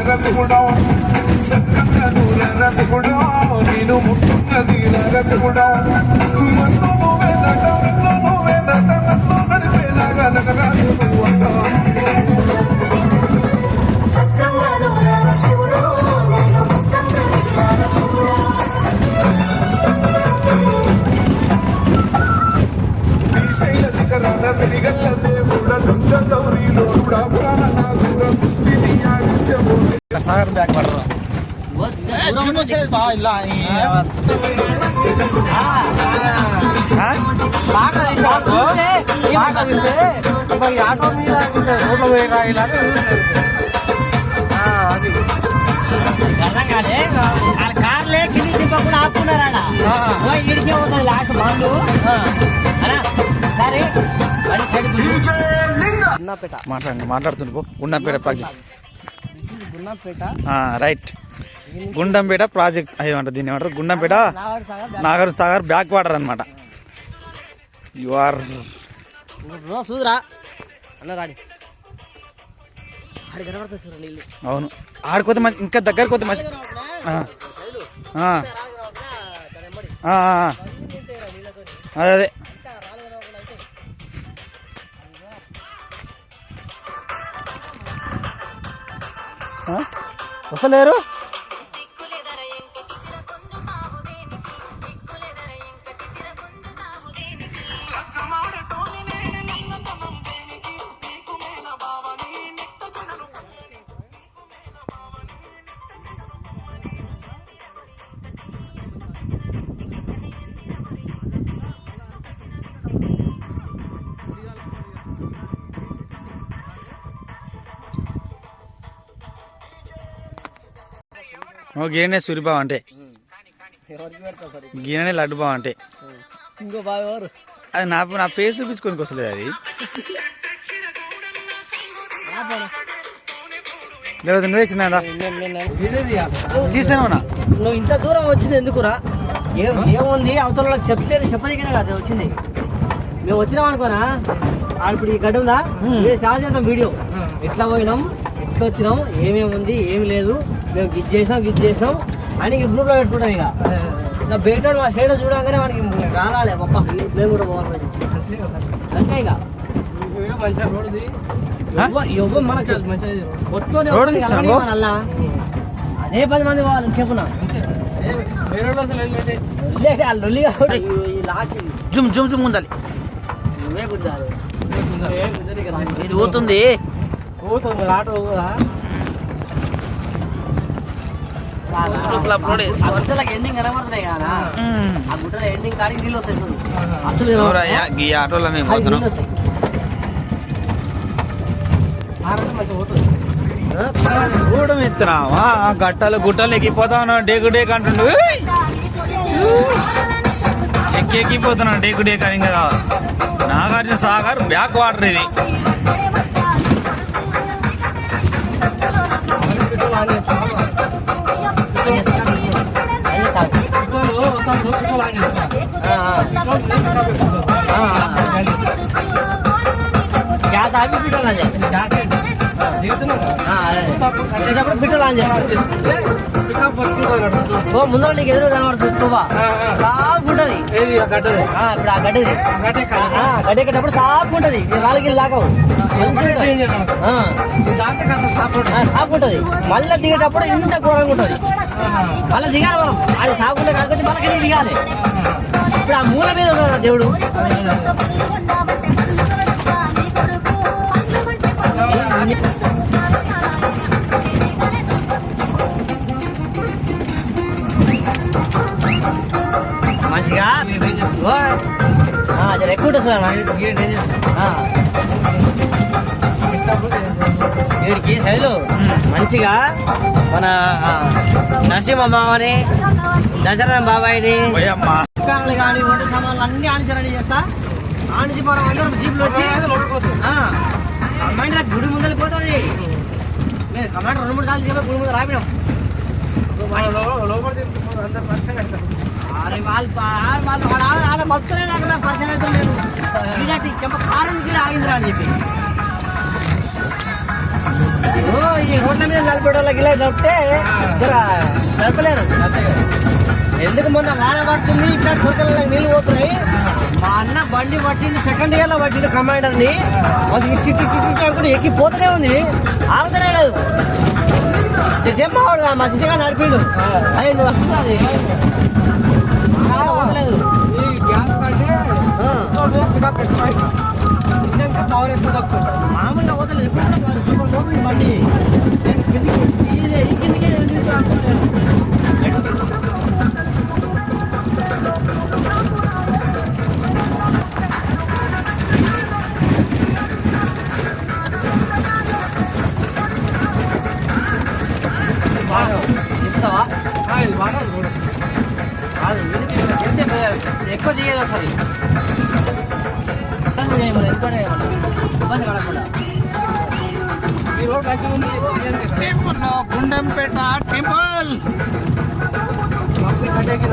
రసగుడా సక్కగా నూర రసగుడా నేను ముట్టున్నది రసగుడా మన్ను నువ్వే నట నిన్ను నువ్వే నట నన్ను నడిపేలాగా నగరాజు నువ్వంట సక్కగా నూర రసగుడా నేను ముట్టున్నది రసగుడా శ్రీశైల శిఖరాన సిరిగల్ల దేవుడ దుర్గ గౌరీలో ప్రాణనాథుడ సృష్టిని ఆడించబో సాగర్ బ్యాక్ పడరా ఆటో మీద రోడ్లో పోయిరా ఇలా కార్లే కింది తిప్పకుండా ఆపుకున్నారా ఇడికే పోతుంది లాస్ట్ బండ్లు సరే మాట్లాడుతుండు గుండంపేట ప్రాజెక్ట్ రైట్ గుండంపేట ప్రాజెక్ట్ అదేమంటారు దీన్ని ఏమంటారు గుండంపేట నాగార్జున సాగర్ బ్యాక్ వాటర్ అనమాట యు ఆర్ చూదురా అన్న రాడి ఆడి కనబడుతుంది చూడ నీళ్ళు అవును ఆడిపోతే మంచి ఇంకా దగ్గరికి పోతే మంచి అదే అదే వస్తలేరు గీరనే సూరిబావ అంటే గీరనే లడ్డు బావ అంటే ఇంకో బావ ఎవరు అది నా పేరు చూపించుకోనికి వస్తలేదు అది లేకపోతే నువ్వే చిన్నదా తీస్తాను నువ్వు ఇంత దూరం వచ్చింది ఎందుకురా ఏముంది అవతల చెప్తే చెప్పదికనే కదా వచ్చింది మేము వచ్చినాం అనుకోనా ఇప్పుడు ఈ గడ్డ ఉందా షార్ట్ చేద్దాం వీడియో ఎట్లా పోయినాం ఎట్లా వచ్చినాం ఏమేమి ఉంది ఏమి లేదు మేము గిజ్ చేసినాం అని గ్రూప్లో పెట్టుకుంటాం ఇక బయట మా సైడ్ చూడగానే మనకి రాలే గొప్ప మేము కూడా పోవాలి అంతే ఇక మనకు అలా అదే 10 మంది పోవాలని చెప్పున్నా జుమ్ జుమ్ జుమ్ ఉండాలి ఇది పోతుంది ఆటో ఎండింగ్ కనబడుతున్నాయి కదా ఆ గుట్టలో ఎండింగ్ కాడికి నీళ్ళు వస్తాయి ఈ ఆటోలో మేము పోతున్నాం చూడం ఇస్తున్నావా గట్టలు గుట్టలు ఎక్కిపోతా డేకు డేక్ అంటుండు ఎక్కిపోతున్నాను డేకు డేక్ అని ఇంకా నాగార్జున సాగర్ బ్యాక్ వాటర్ ఇది గ్యాస్ ఆగి బిట్టలు ఆన్ చేయాలి ముందర నీకు ఎదురు కనబడుతుంది సాఫ్ ఉంటుంది ఇప్పుడు ఆ గడ్డ ఎక్కేటప్పుడు సాఫ్ ఉంటుంది వాళ్ళకి లాగవు సాఫ్ ఉంటుంది మళ్ళీ దిగేటప్పుడు ఇంత ఘోరంగా ఉంటుంది మళ్ళీ దిగాలి మనం అది సాగుంటే కాకపోతే మళ్ళీ దిగాలి ఇప్పుడు ఆ మూల మీద ఉన్నాడు దేవుడు మంచిగా అది ఎక్కువ వీడికి శైలు మంచిగా మన నరసింహ బాబాని దశరథ బాబాయిని కానీ వంట సామాన్లు అన్ని ఆనించాలని చేస్తా ఆనించి మనం అందరం జీపులు వచ్చి మైండ్ గుడి ముందర పోతుంది నేను కమాండర్ 2-3 సార్లు చెప్పి గుడి ముందు రాపినాం అరే వాళ్ళు మొత్తనే నాకు పరిచయం అయితే నేను చెంప కారం ఆగిందిరా అని చెప్పి రోడ్ల మీద నలభై వాళ్ళకి ఇలా నడిపితే నడపలేరు. ఎందుకు మొన్న వాన పడుతుంది ఇట్లా సొంతలకు నీళ్ళు పోతున్నాయి. మా అన్న బండి పట్టింది, సెకండ్ ఇయర్ లో పట్టింది కమాండర్ని. అది ఇట్టి అనుకుంటే ఎక్కిపోతూనే ఉంది, ఆగుతూనే లేదు. చెప్పవాడు మంచిగా నడిపిండు. అయ్యి నువ్వు వస్తుంది పోతలేదు. మామూలుగా పోతలేదు, ఎప్పుడు పోతుంది బండి కిందికి ఎక్కువ చేయదు అసలు. ఇబ్బంది పడకుండా ఈ రోడ్ మంచిగా ఉంది. గుండంపేట టెంపుల్ కట్టేకి